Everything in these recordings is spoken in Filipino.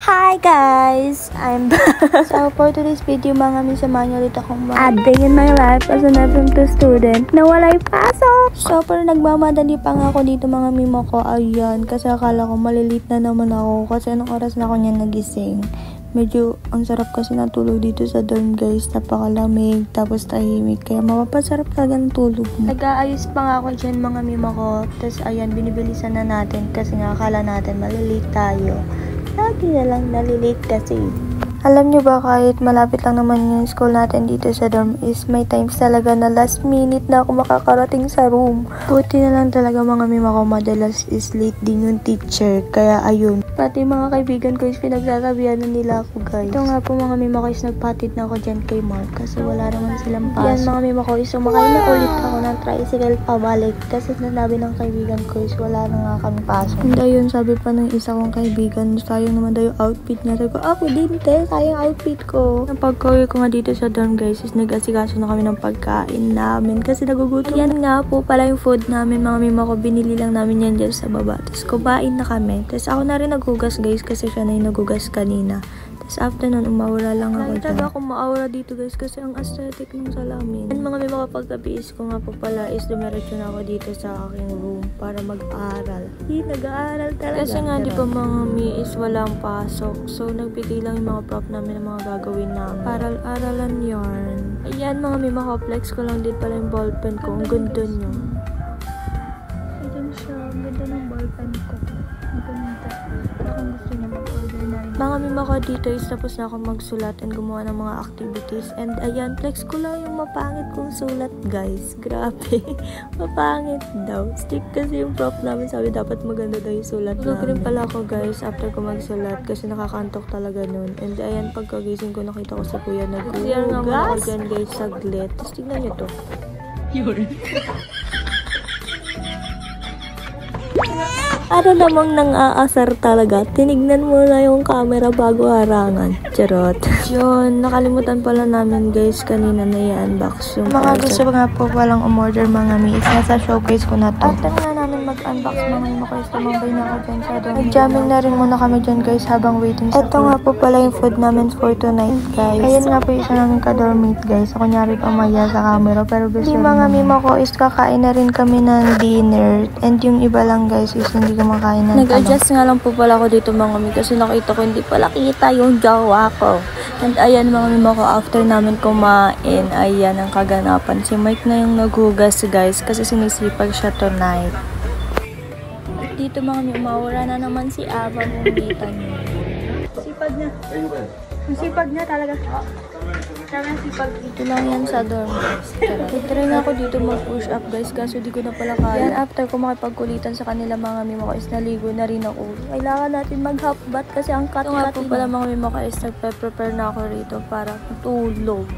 Hi guys! I'm back! So for today's video mga mi, samahan niyo ulit akong adding in my life as an FM2 student na walay pasok! So pero nagmamadali pa nga ako dito mga mimo ko. Ayan, kasi akala ko malilit na naman ako kasi anong oras na ako niya nagising. Medyo ang sarap kasi natulog dito sa dorm guys, napakalamig tapos tahimik kaya mapapasarap talaga ng tulog mo. Nag-aayos pa nga ako dyan mga mimo ko, tapos ayan binibilisan na natin kasi nga akala natin malilate tayo. Lagi na lang nalilate kasi. Alam nyo ba kahit malapit lang naman yung school natin dito sa dorm is may times talaga na last minute na ako makakarating sa room. Buti na lang talaga mga mima ko madalas is late din yung teacher. Kaya ayun. Pati mga kaibigan ko is pinagsasabihan na nila ako guys. Ito nga po mga mima ko is nagpatid na ako dyan kay Mark kasi wala naman silang pasok. Yan mga mima ko is sumakay na ulit ako ng tricycle pabalik kasi sinabi ng kaibigan ko is wala na nga kami pasok. And ayun sabi pa ng isa kong kaibigan, sayang naman daw yung outfit niya. Sabi ko, ako din te. Sayang outfit ko. Nang pagka-uwi ko nga dito sa dorm guys is nag-asikaso na kami ng pagkain namin kasi nagugutom. Yan nga po pala yung food namin mga mima ko. Binili lang namin yan dyan sa baba. Tapos kumain na kami. Tapos ako na rin naghugas guys kasi siya na yung naghugas kanina. Tapos after nun umawala lang ako dyan. Talaga ako maawala dito guys kasi ang aesthetic ng salamin. And mga mima ko pagkabihis ko nga po pala is dumiretso na ako dito sa aking room para mag-aaral. Nag-aaral talaga. Kasi nga di ba mga mi is walang pasok. So nagpili lang yung mga prof namin ng mga gagawin namin. Aral-aralan yarn. Ayan mga mima ko, flex ko lang din pala yung ballpen ko. Ang ganda nyo. Ayan siya. Ang ganda ng ballpen ko. Ang ganda. Kung gusto niya mag-order na rin. Mga mima ko dito is tapos na ako magsulat and gumawa ng mga activities. And ayan, flex ko lang yung mapangit kong sulat guys. Grabe. Mapangit daw. Stick kasi yung prof namin sabi dapat maganda daw yung sulat namin. Tulog rin pala ako guys after ko magsulat kasi nakakantok talaga nun. And ayan, pagkagising ko nakita ko si kuya nag-ugas. Kaya nga muna ako dyan guys saglit. Tapos tignan nyo to. Yun. Ano namang nang-aasar talaga? Tinignan mo na yung camera bago harangan. Charot. Yun, nakalimutan pala namin guys kanina na i-unbox yung mga gusto nga po palang umorder mga mi. Nasa showcase ko na to. After na namin mag-unbox mga mi guys, tumambay na ako dyan sa dorm. Nag-jamming na rin muna kami dyan guys habang waiting sa food. Ito nga po pala yung food namin for tonight guys. Ayan nga po isa namin ka-dormmate guys. So, kunyari pamaya sa camera pero gusto rin mga mima ko is kakain na rin kami ng dinner. And yung iba lang guys is hindi kumakain ng nag-adjust nga lang po pala ako dito mga mi kasi nakita ko hindi pala kita yung jowa ko. And ayan mga mima ko, after namin kumain, ayan ang kaganapan. Si Mike na yung naghugas guys kasi sinisipag siya tonight. At dito mga mi, umawala na naman si Ava mong kita niyo. Sipag niya. Ang sipag niya talaga. Ito lang yan sa dorm guys. Try nga ako dito mag-push up guys kaso di ko na pala kaya. Yan after ko makipagkulitan sa kanila mga mima ko is naligo na rin ako. Kailangan natin mag-half bath kasi ang cut nga po pala mga mima ko is nagpe-prepare na ako rito para matulog.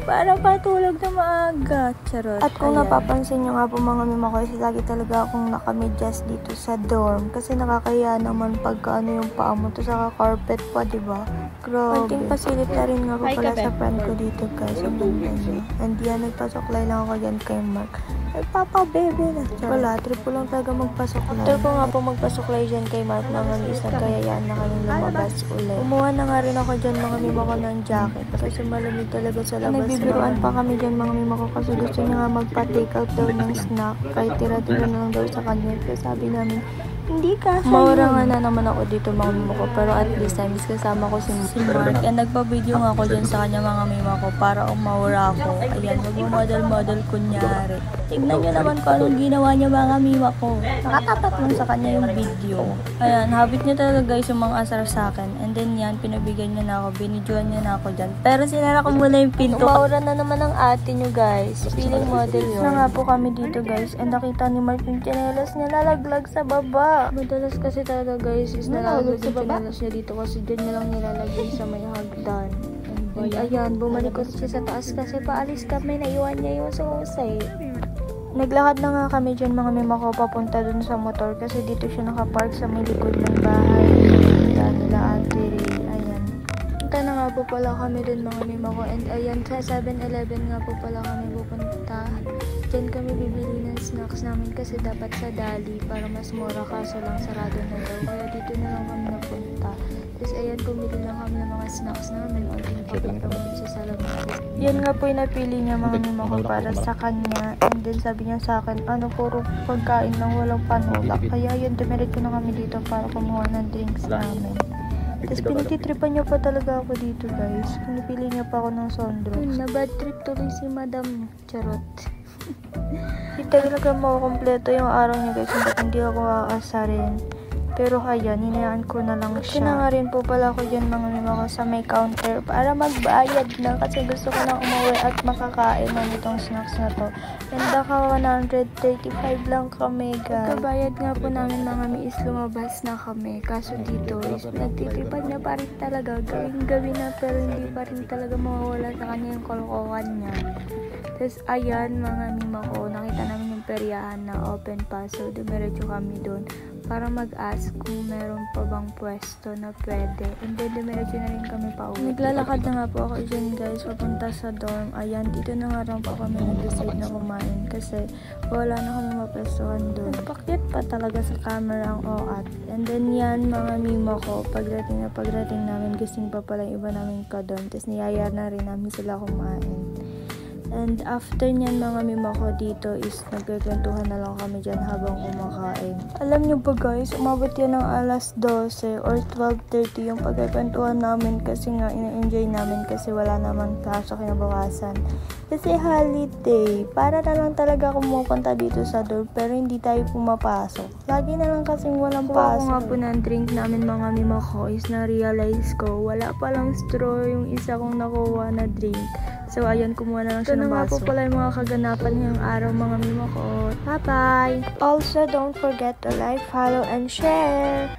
Para patulog na maaga. Charot. At kung napapansin nyo nga po mga mima ko is lagi talaga akong nakamedyas dito sa dorm. Kasi nakakaya naman pagka ano yung paa mo. Tapos saka carpet pa diba? Grabe. Konting pasilip na rin nga po pala sa friend ko dito guys. Ang ganda niya. And yan, nagpasuklay lang ako dyan kay Mark. Nagpapabebe na. Wala, trip ko lang talaga magpasuklay. After ko nga po magpasuklay dyan kay Mark, mga mis, nagkayayaan na kayong lumabas ulit. Kumuha na nga rin ako dyan mga mima ko ng jacket. Kasi malamig talaga sa labas. Nagbibiruan pa kami dyan mga mima ko kasi gusto niya nga magpa-take out daw ng snack. Kahit tira-tira na lang daw sa kanya. Kaya sabi namin, hindi ka sa maura nga na naman ako dito mga mima ko pero at least times kasama ko si Mark and nagpa-video nga ako dyan sa kanya mga mima ko para umaura ako. Ayan, mag-model-model kunyari. Tignan nyo naman kung anong ginawa niya mga mima ko. Nakatapat lang sa kanya yung video. Ayan, habit niya talaga guys yung mga asar sa akin. And then yan, pinabigyan niya na ako, binidyoan niya na ako dyan. Pero sinara ko muna yung pinto. Umaura na naman ang ate nyo guys. Feeling model yun. Na nga po kami dito guys and nakita ni Mark yung tsinelas niya lalaglag sa baba. Madalas kasi talaga guys is nalalaglag yung tsinelas niya dito kasi dyan niya lang nilalagay sa may hagdan. And ayan, bumalik ko siya sa taas kasi paalis kami, naiwan niya yung susay. Naglakad na nga kami dyan mga mima ko papunta dun sa motor kasi dito siya nakapark sa may likod ng bahay nila Auntie Ray. Ayan. Punta na nga po pala kami dun mga mima ko and ayan sa 7-Eleven nga po pala kami pupunta. Dyan kami bibili ng snacks namin kasi dapat sa Dali para mas mura kaso lang sarado na daw. Kaya dito na lang kami napunta. Tapos ayan, pumili lang kami ng mga snacks namin. Unting papit ako din sa salamin. Yan nga po yung napili niya mga mima ko para sa kanya. And then sabi niya sa akin, puro pagkain lang, walang panulak. Kaya yun, dumiretso na kami dito para kumuha ng drinks namin. Tapos pinagtitripan niya pa talaga ako dito guys. Pinipili niya pa ako ng Sondro. Na bad trip tuloy si Madam Charot. Hindi talaga makukompleto yung araw niya guys. Hindi ako aasarin. Pero ayan, hinayaan ko na lang siya. Na nga rin po pala ako dyan mga mima ko sa may counter para magbayad na kasi gusto ko lang umuwi at makakain ng itong snacks na to. And naka 135 lang kami guys. Pagkabayad nga po namin mga mi is lumabas na kami. Kaso dito is nagtitipad na pa rin talaga. Gawin na pero hindi pa rin talaga mawawala sa kanya yung kolokohan niya. Tapos ayan mga mima ko, nakita namin yung peryahan na open pa. So dumiretso kami doon para mag-ask kung meron pa bang pwesto na pwede. And then, dumiretso na rin kami pa uwi. Naglalakad na nga po ako dyan guys, papunta sa dorm. Ayan, dito na nga rin po kami nag-decide na kumain kasi wala na kami mapwestuhan doon. Napakyat pa talaga sa camera ang OAT. And then yan, mga mimo ko, pagdating namin, gising pa pala yung iba namin ka-dorm. Tapos niyaya na rin namin sila kumain. And after nyan mga mima ko dito is nagkikwentuhan na lang kami dyan habang kumakain. Alam nyo ba guys, umabot yan ng alas 12 or 12:30 yung pagkikwentuhan namin kasi nga ina-enjoy namin kasi wala naman pasok kinabukasan. Kasi holiday, para na lang talaga kumupunta dito sa dorm pero hindi tayo pumapasok. Lagi na lang kasing walang pasok. Ako nga po ng drink namin mga mima ko is na-realize ko wala palang straw yung isa kong nakuha na drink. So, ayun, kumuha na lang siya ng baso. Ito na nga po pala yung mga kaganapan ngayong araw, mga mima ko. Bye-bye! Also, don't forget to like, follow, and share!